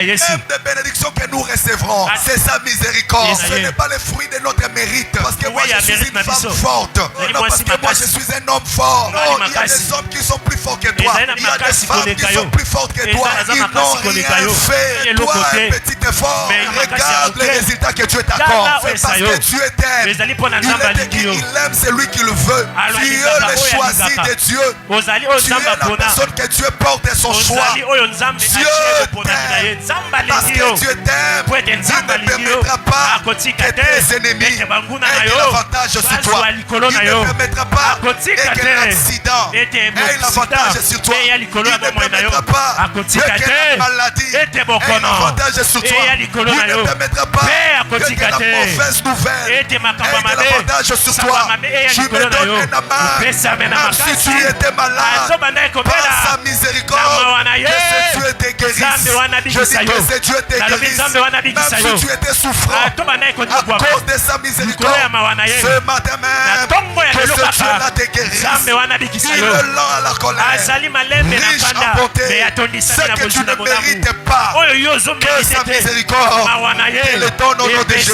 Même des bénédictions que nous recevrons, c'est sa miséricorde. Ce n'est pas le fruit de notre mérite. Parce que moi je suis une femme forte. Non, parce que moi je suis un homme fort. Non, il y a des hommes qui sont plus forts que toi. Il y a des femmes qui sont plus fortes que toi. Ils n'ont rien fait. Toi, un petit effort, regarde les résultats que Dieu t'accorde. C'est parce que Dieu t'aime. Il aime celui qui le veut. Dieu le choisit de Dieu. Tu es la personne que Dieu porte et son choix. Dieu t'aime. Parce que Dieu t'aime, il ne permettra pas que tes ennemis aient l'avantage sur toi. Il ne permettra pas que l'accident ait l'avantage sur toi. Il ne permettra pas que la maladie ait l'avantage sur toi. Il ne permettra pas que la mauvaise nouvelle ait l'avantage sur toi. Tu me donnes un amas, même si tu étais malade, par sa miséricorde, que ce Dieu te guérisse. Je dis que ce Dieu te guérisse. Même si tu étais souffrant, à cause de sa miséricorde, ce matin même, que ce Dieu-là te guérisse. Il est lent à la colère, riche en bonté, ce que tu ne mérites pas, que sa miséricorde te le donne au nom de Jésus.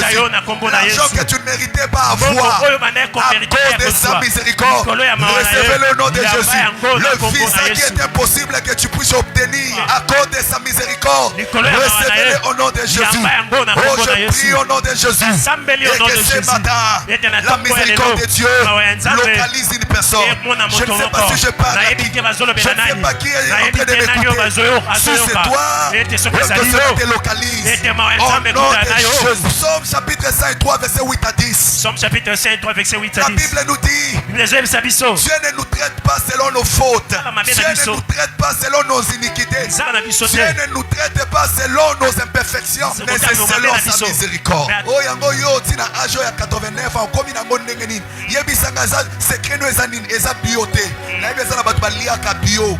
L'argent que tu ne méritais pas avoir, à cause de sa miséricorde, recevez le nom de Jésus. Le visa qui est impossible que tu puisses obtenir à cause de sa miséricorde, recevez-le au nom de Jésus. Oh, je prie au nom de Jésus. Et que ce matin, la miséricorde de Dieu localise une personne. Je ne sais pas si je parle à qui. Je ne sais pas qui est en train de m'écouter. Si c'est toi, que cela te localise. Au nom de Jésus. Psaume chapitre 103, verset 8 à 10. Psaume chapitre 103, verset 8 à 10. La Bible nous dit, Dieu ne nous traite pas selon nos fautes. Dieu ne nous traite pas selon nos iniquités. Dieu ne nous traite pas selon nos imperfections, mais c'est selon sa miséricorde. Oh, yango yo tina ajo ya 89 ans comme nango ndenge nini. Yebisanga za secret no ezanini eza bioté. Na yebisa na batu baliaka bio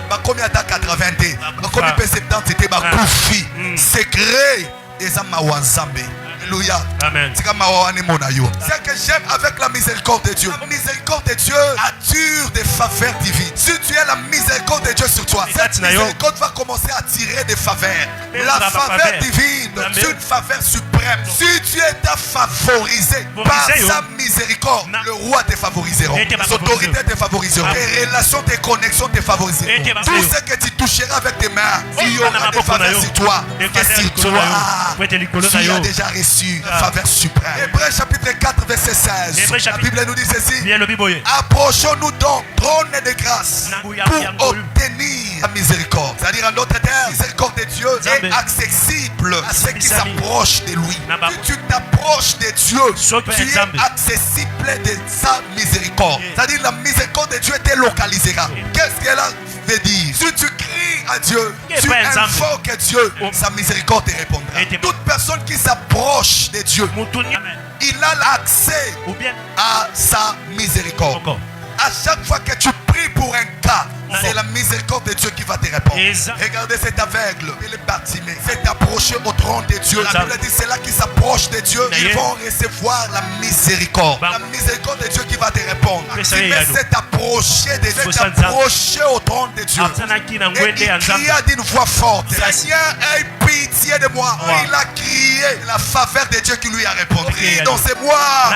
ba komi ata 80. Ba komi pe 70 c'était ba kufi. Secret eza mawanzambe. Alléluia. Amen. C'est ce que j'aime avec la miséricorde de Dieu. La miséricorde de Dieu attire des faveurs divines. Si tu as la miséricorde de Dieu sur toi, cette miséricorde va commencer à attirer des faveurs. La faveur divine, c'est une faveur suprême. Si tu es favorisé par sa miséricorde, le roi te favorisera. Les autorités te favoriseront. Tes relations, tes connexions te favoriseront. Tout ce que tu toucheras avec tes mains, il y aura des faveurs sur toi. Et sur toi, tu as déjà reçu la faveur suprême. Hébreux chapitre 4 verset 16. La Bible nous dit ceci. Approchons-nous donc trône de grâce pour obtenir la miséricorde. C'est-à-dire en d'autres termes, la miséricorde de Dieu est accessible à ceux qui s'approchent de lui. Si tu t'approches de Dieu, tu es accessible de sa miséricorde. C'est-à-dire la miséricorde de Dieu te localisera. Qu'est-ce qu'elle veut dire? Si tu cries à Dieu, tu invoques Dieu, sa miséricorde te répondra. Toute personne qui s'approche de Dieu, il a l'accès à sa miséricorde. À chaque fois que tu pries pour un cas, c'est la miséricorde de Dieu qui va te répondre. Regardez cet aveugle, il est Bartimée, s'est approché au trône de Dieu. La Bible dit c'est là qui s'approche de Dieu, ils vont recevoir la miséricorde. La miséricorde de Dieu qui va te répondre. Bartimée s'est approché de Dieu, s'est approché au trône de Dieu. Et il cria d'une voix forte, Seigneur, aie pitié de moi. Il a crié la faveur de Dieu qui lui a répondu. Dans ses mois,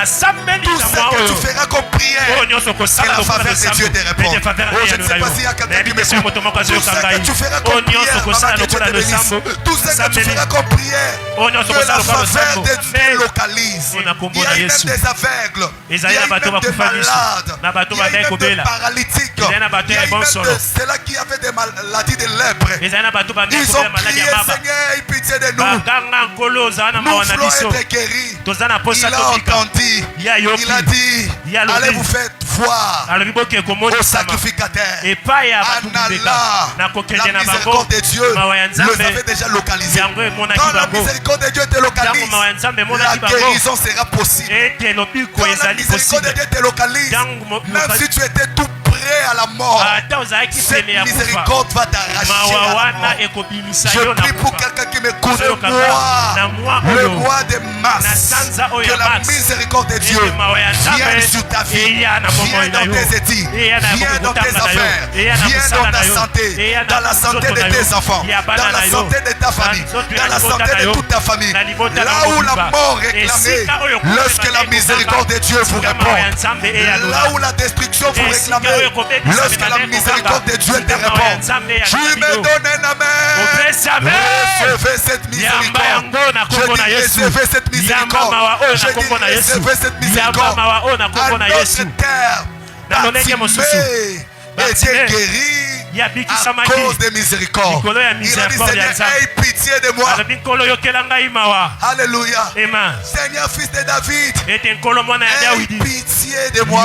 tout ce que tu feras comme prière, que la faveur de Dieu te répond. Oh, je ne sais pas s'il y a quelqu'un qui me comprend. Tout ce que tu feras comme prière, maman, que Dieu te bénisse. Tout ce que tu feras comme prière, que la faveur de Dieu te localise. Il y a même des aveugles, il y a même des malades, il y a même des paralytiques, il y a même ceux-là qui avaient des maladies de lèpre. Ils ont prié, Seigneur, aie pitié de nous. Nous voulons être guéris. Il a entendu, il a dit, allez vous faire voir au sacrificateur. En allant, la miséricorde de Dieu les avait déjà localisés. Quand la miséricorde de Dieu te localise, la guérison sera possible. Quand la miséricorde de Dieu te localise, même si tu étais tout près prêt à la mort, cette miséricorde va t'arracher à la mort. Je prie pour quelqu'un qui me connaît, moi, le mois de mars, que la miséricorde de Dieu vienne sur ta vie, vienne dans tes études, vienne dans tes affaires, vienne dans ta santé, dans la santé de tes enfants, dans la santé de ta famille, dans la santé de toute ta famille. Là où la mort réclamait, lorsque la miséricorde de Dieu vous répond. Là où la destruction vous réclamez, lorsque la miséricorde de Dieu te répond. Tu me donnes un amen. Recevez cette miséricorde. Je dis recevez cette miséricorde. Je dis recevez cette miséricorde. À notre terre, Bartimée était guéri à cause de miséricorde. Il a dit Seigneur, aie pitié de moi. Alléluia. Seigneur, fils de David, aie pitié de moi.